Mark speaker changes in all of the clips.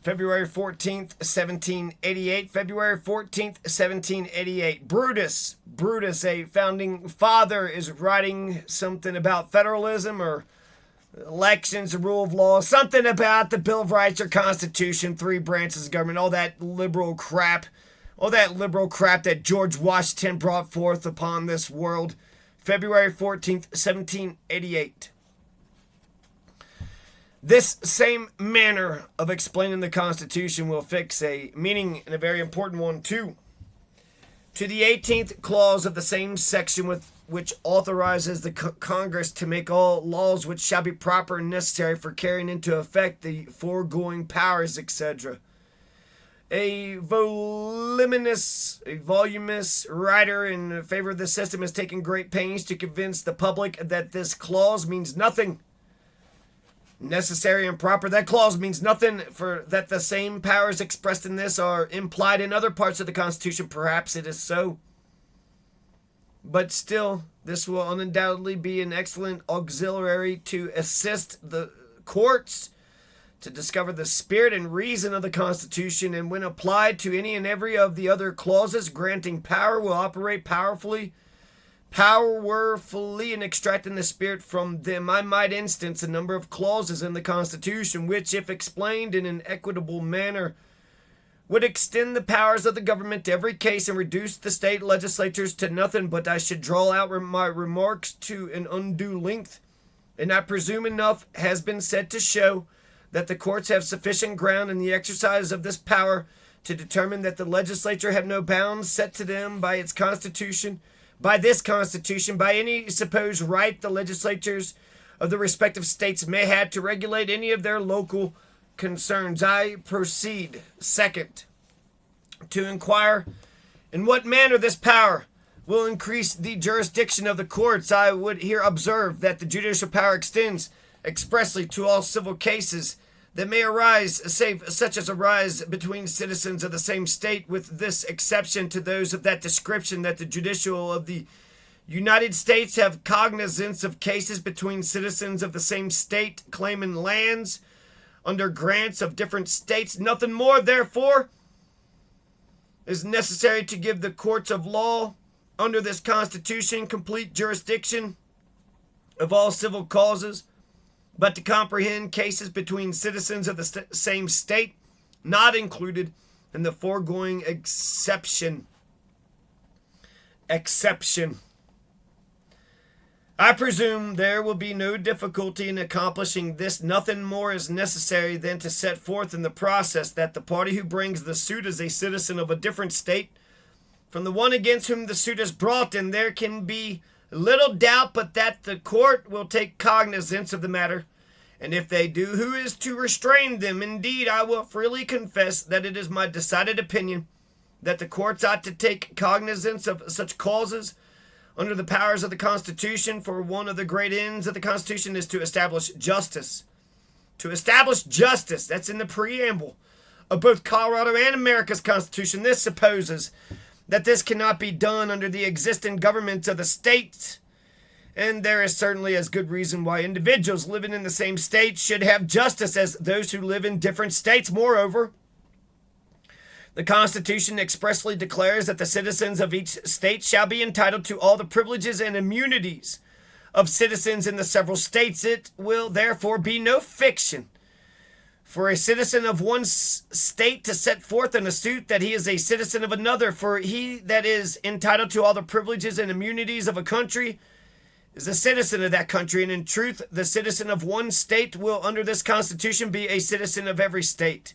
Speaker 1: February 14th, 1788. February 14th, 1788. Brutus, a founding father, is writing something about federalism or elections, the rule of law, something about the Bill of Rights or Constitution, three branches of government, all that liberal crap that George Washington brought forth upon this world. February 14th, 1788. This same manner of explaining the Constitution will fix a meaning, and a very important one too, to the 18th clause of the same section which authorizes the Congress to make all laws which shall be proper and necessary for carrying into effect the foregoing powers, etc. A voluminous writer in favor of the system has taken great pains to convince the public that this clause means nothing. Necessary and proper. That clause means nothing, for that the same powers expressed in this are implied in other parts of the Constitution. Perhaps it is so. But still, this will undoubtedly be an excellent auxiliary to assist the courts to discover the spirit and reason of the Constitution, and when applied to any and every of the other clauses granting power, will operate powerfully in extracting the spirit from them. I might instance a number of clauses in the Constitution which, if explained in an equitable manner, would extend the powers of the government to every case and reduce the state legislatures to nothing, but I should draw out my remarks to an undue length, and I presume enough has been said to show that the courts have sufficient ground in the exercise of this power to determine that the legislature have no bounds set to them by its Constitution, by this Constitution, by any supposed right the legislatures of the respective states may have to regulate any of their local concerns. I proceed, second, to inquire in what manner this power will increase the jurisdiction of the courts. I would here observe that the judicial power extends expressly to all civil cases that may arise, save such as arise between citizens of the same state, with this exception to those of that description, that the judicial of the United States have cognizance of cases between citizens of the same state claiming lands under grants of different states. Nothing more, therefore, is necessary to give the courts of law under this Constitution complete jurisdiction of all civil causes, but to comprehend cases between citizens of the same state, not included in the foregoing exception. I presume there will be no difficulty in accomplishing this. Nothing more is necessary than to set forth in the process that the party who brings the suit is a citizen of a different state from the one against whom the suit is brought, and there can be little doubt but that the court will take cognizance of the matter, and if they do, who is to restrain them? Indeed, I will freely confess that it is my decided opinion that the courts ought to take cognizance of such causes under the powers of the Constitution, for one of the great ends of the Constitution is to establish justice. To establish justice, that's in the preamble of both Colorado and America's Constitution. This supposes that this cannot be done under the existing governments of the states, and there is certainly as good reason why individuals living in the same state should have justice as those who live in different states. Moreover, the Constitution expressly declares that the citizens of each state shall be entitled to all the privileges and immunities of citizens in the several states. It will therefore be no fiction for a citizen of one state to set forth in a suit that he is a citizen of another, for he that is entitled to all the privileges and immunities of a country is a citizen of that country, and in truth, the citizen of one state will, under this Constitution, be a citizen of every state.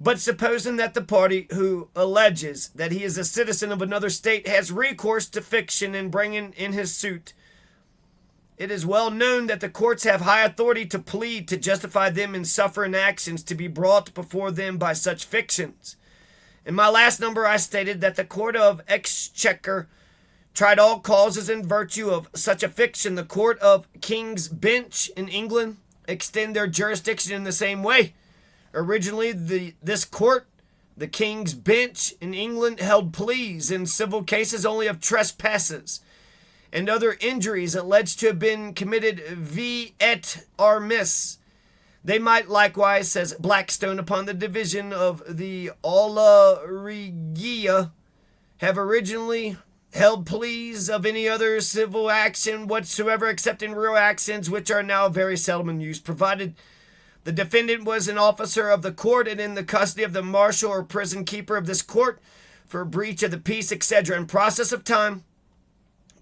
Speaker 1: But supposing that the party who alleges that he is a citizen of another state has recourse to fiction in bringing in his suit, it is well known that the courts have high authority to plead to justify them in suffering actions to be brought before them by such fictions. In my last number, I stated that the Court of Exchequer tried all causes in virtue of such a fiction. The Court of King's Bench in England extend their jurisdiction in the same way. Originally, this court, the King's Bench in England, held pleas in civil cases only of trespasses and other injuries alleged to have been committed vi et armis. They might likewise, says Blackstone, upon the division of the Aularigia, have originally held pleas of any other civil action whatsoever, except in real actions, which are now very seldom in use, provided the defendant was an officer of the court and in the custody of the marshal or prison keeper of this court for breach of the peace, etc. In process of time,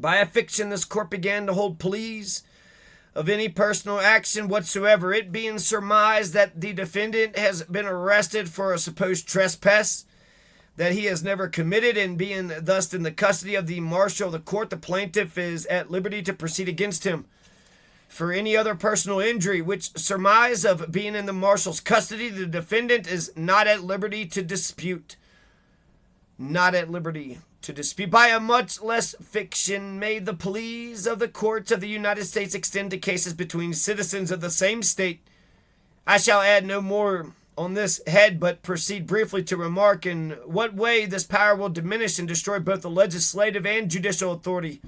Speaker 1: by a fiction, this court began to hold pleas of any personal action whatsoever, it being surmised that the defendant has been arrested for a supposed trespass that he has never committed, and being thus in the custody of the marshal of the court, the plaintiff is at liberty to proceed against him for any other personal injury, which surmise of being in the marshal's custody, the defendant is not at liberty to dispute. Not at liberty to dispute. By a much less fiction may the pleas of the courts of the United States extend to cases between citizens of the same state. I shall add no more on this head, but proceed briefly to remark in what way this power will diminish and destroy both the legislative and judicial authority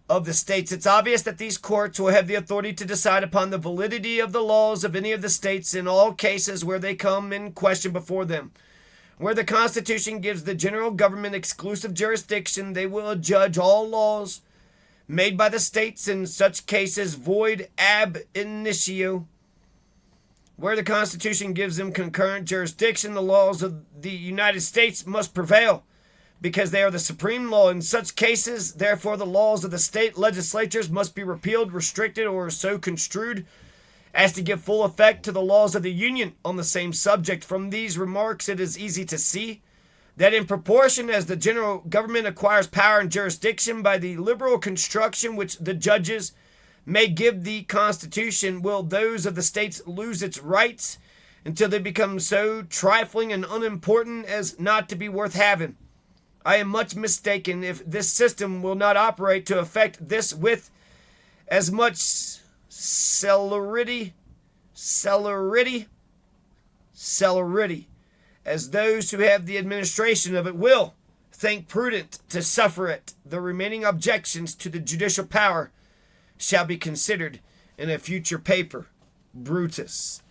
Speaker 1: of the states. It's obvious that these courts will have the authority to decide upon the validity of the laws of any of the states in all cases where they come in question before them. Where the Constitution gives the general government exclusive jurisdiction, they will adjudge all laws made by the states in such cases void ab initio. Where the Constitution gives them concurrent jurisdiction, the laws of the United States must prevail, because they are the supreme law in such cases. Therefore, the laws of the state legislatures must be repealed, restricted, or so construed as to give full effect to the laws of the Union on the same subject. From these remarks, it is easy to see that in proportion as the general government acquires power and jurisdiction by the liberal construction which the judges may give the Constitution, will those of the states lose its rights until they become so trifling and unimportant as not to be worth having. I am much mistaken if this system will not operate to effect this with as much celerity as those who have the administration of it will think prudent to suffer it. The remaining objections to the judicial power shall be considered in a future paper. Brutus.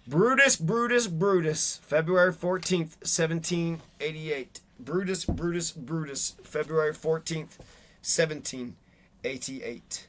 Speaker 1: Brutus, February 14th, 1788. Brutus, February 14th, 1788.